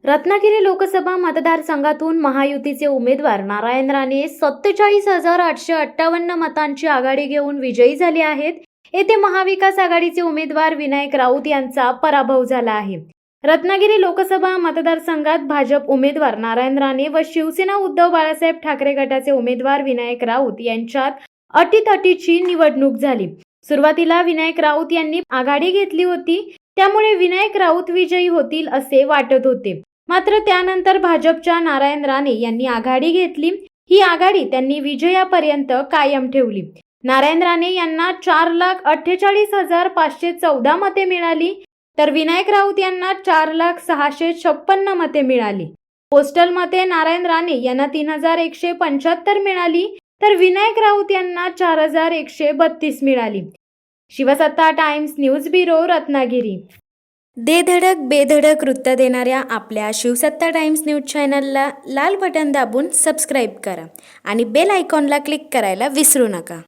रत्नागिरी लोकसभा मतदारसंघातून महायुतीचे उमेदवार नारायण राणे 47,858 मतांची आघाडी घेऊन विजयी झाले आहेत. येथे महाविकास आघाडीचे उमेदवार विनायक राऊत यांचा पराभव झाला आहे. रत्नागिरी लोकसभा मतदारसंघात भाजप उमेदवार नारायण राणे व शिवसेना उद्धव बाळासाहेब ठाकरे गटाचे उमेदवार विनायक राऊत यांच्यात अटीतटीची निवडणूक झाली. सुरुवातीला विनायक राऊत यांनी आघाडी घेतली होती, त्यामुळे विनायक राऊत विजयी होतील असे वाटत होते. मात्र त्यानंतर भाजपच्या नारायण राणे यांनी आघाडी घेतली. ही आघाडी त्यांनी विजयापर्यंत कायम ठेवली. नारायण राणे यांना 4,48,514 मते मिळाली, तर विनायक राऊत यांना 4,06,56 मते मिळाली. पोस्टल मते नारायण राणे यांना 3,175 मिळाली, तर विनायक राऊत यांना 4,132 मिळाली. शिवसत्ता टाइम्स न्यूज ब्युरो, रत्नागिरी. दे धडक बेधडक वृत्त देणाऱ्या आपल्या शिवसत्ता टाइम्स न्यूज चॅनलला लाल बटन दाबून सबस्क्राईब करा आणि बेल आयकॉनला क्लिक करायला विसरू नका.